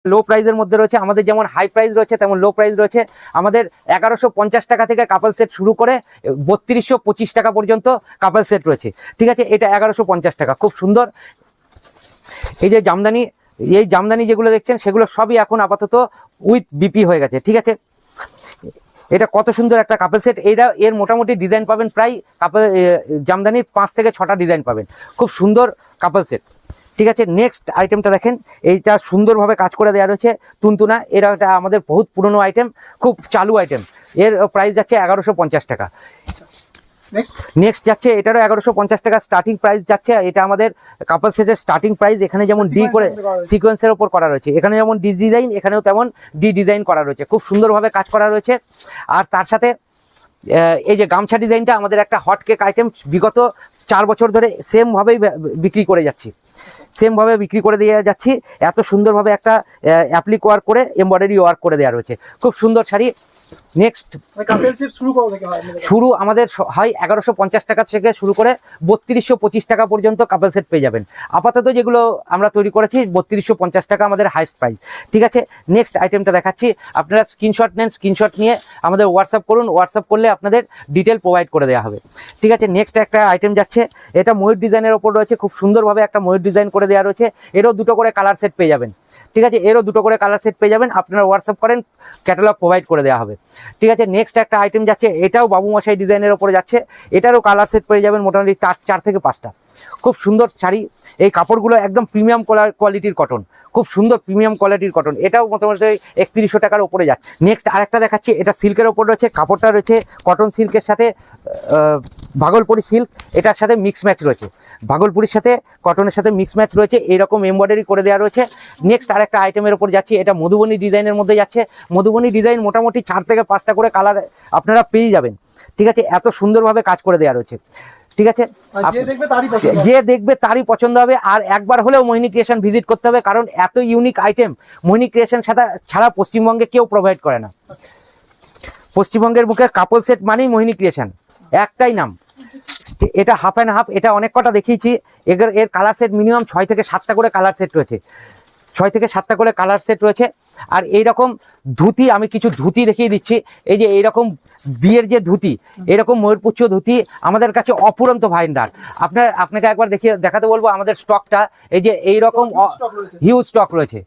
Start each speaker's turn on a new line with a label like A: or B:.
A: লো প্রাইসের মধ্যে রয়েছে, আমাদের যেমন হাই প্রাইস রয়েছে তেমন লো প্রাইস রয়েছে। আমাদের 1150 টাকা থেকে কাপল সেট শুরু করে 3225 টাকা পর্যন্ত কাপল সেট রয়েছে। ঠিক আছে, এটা 1150 টাকা, খুব সুন্দর। এই যে জামদানি, এই জামদানি যেগুলো দেখছেন সেগুলো সবই এখন আপাতত উইথ বিপি হয়ে গেছে। ঠিক আছে, এটা কত সুন্দর একটা কাপল সেট। এর মোটামুটি ডিজাইন পাবেন প্রায় জামদানির 5 থেকে 6টা ডিজাইন পাবেন, খুব সুন্দর কাপল সেট। ঠিক আছে, নেক্সট আইটেমটা দেখেন, এইটা সুন্দরভাবে কাজ করে দেওয়া রয়েছে তুনতুনা। এটা আমাদের বহুত পুরনো আইটেম, খুব চালু আইটেম। এর প্রাইস যাচ্ছে 1150 টাকা। নেক্সট যাচ্ছে, এটারও 1150 টাকা স্টার্টিং প্রাইস যাচ্ছে। এটা আমাদের কাপল সেটের স্টার্টিং প্রাইস। এখানে যেমন ডি করে সিকোয়েন্সের ওপর করা রয়েছে, এখানে যেমন ডি ডিজাইন, এখানেও তেমন ডি ডিজাইন করা রয়েছে, খুব সুন্দরভাবে কাজ করা রয়েছে। আর তার সাথে এই যে গামছা ডিজাইনটা আমাদের একটা হটকেক আইটেম, বিগত 4 বছর ধরে সেমভাবেই বিক্রি করে যাচ্ছি, সেমভাবে বিক্রি করে দিয়ে যাচ্ছি। এত সুন্দরভাবে একটা অ্যাপ্লিক ওয়ার্ক করে এমব্রয়ডারি ওয়ার্ক করে দেওয়া রয়েছে, খুব সুন্দর শাড়ি। নেক্সট শুরু আমাদের হয় 1150 টাকা থেকে শুরু করে 3225 টাকা পর্যন্ত কাপল সেট পেয়ে যাবেন। আপাতত যেগুলো আমরা তৈরি করেছি 3250 টাকা আমাদের হাইস্ট প্রাইস। ঠিক আছে, নেক্সট আইটেমটা দেখাচ্ছি। আপনারা স্ক্রিনশট নেন, স্ক্রিনশট নিয়ে আমাদের হোয়াটসঅ্যাপ করুন, হোয়াটসঅ্যাপ করলে আপনাদের ডিটেল প্রোভাইড করে দেওয়া হবে। ঠিক আছে, নেক্সট একটা আইটেম যাচ্ছে, এটা ময়ূর ডিজাইনের ওপর রয়েছে, খুব সুন্দরভাবে একটা ময়ূর ডিজাইন করে দেওয়া রয়েছে। এরও দুটো করে কালার সেট পেয়ে যাবেন। ঠিক আছে, এরও দুটো করে কালার সেট পেয়ে যাবেন, আপনারা হোয়াটসঅ্যাপ করেন, ক্যাটালগ প্রোভাইড করে দেওয়া হবে। ঠিক আছে, নেক্সট একটা আইটেম যাচ্ছে, এটাও বাবু মশাই ডিজাইনের ওপরে যাচ্ছে। এটারও কালার সেট পেয়ে যাবেন মোটামুটি 4 থেকে 5টা, খুব সুন্দর শাড়ি। এই কাপড়গুলো একদম প্রিমিয়াম কোয়ালিটির কটন, খুব সুন্দর প্রিমিয়াম কোয়ালিটির কটন। এটাও মোটামুটি 3100 টাকার ওপরে যাচ্ছে। নেক্সট আরেকটা দেখাচ্ছি, এটা সিল্কের ওপর রয়েছে, কাপড়টা রয়েছে কটন সিল্কের সাথে ভাগলপুরি সিল্ক, এটার সাথে মিক্স ম্যাচ রয়েছে, ভাগলপুরির সাথে কটনের সাথে মিক্স ম্যাচ রয়েছে, এইরকম এমব্রয়ডারি করে দেওয়া রয়েছে। নেক্সট আরেকটা আইটেমের ওপর যাচ্ছি, এটা মধুবনী ডিজাইনের মধ্যে যাচ্ছে। মধুবনী ডিজাইন মোটামুটি 4 থেকে 5টা করে কালার আপনারা পেয়ে যাবেন। ঠিক আছে, এত সুন্দরভাবে কাজ করে দেওয়া রয়েছে। ঠিক আছে, যে দেখবে তারই পছন্দ হবে। আর একবার হলেও মোহিনী ক্রিয়েশন ভিজিট করতে হবে, কারণ এত ইউনিক আইটেম মোহিনী ক্রিয়েশন ছাড়া পশ্চিমবঙ্গে কেউ প্রোভাইড করে না। পশ্চিমবঙ্গের মুখে কাপল সেট মানেই মোহিনী ক্রিয়েশন, একটাই নাম। এটা হাফ অ্যান্ড হাফ, এটা অনেক কটা দেখিয়েছি। এর কালার সেট মিনিমাম 6 থেকে 7টা করে কালার সেট রয়েছে, 6 থেকে 7টা করে কালার সেট রয়েছে। আর এইরকম ধুতি, আমি কিছু ধুতি দেখিয়ে দিচ্ছি। এই যে এইরকম বিয়ের যে ধুতি, এরকম ময়ূরপুচ্ছ ধুতি আমাদের কাছে অফুরন্ত ভাইন্ডার। আপনাকে একবার দেখাতে বলবো আমাদের স্টকটা। এই যে এইরকম হিউজ স্টক রয়েছে।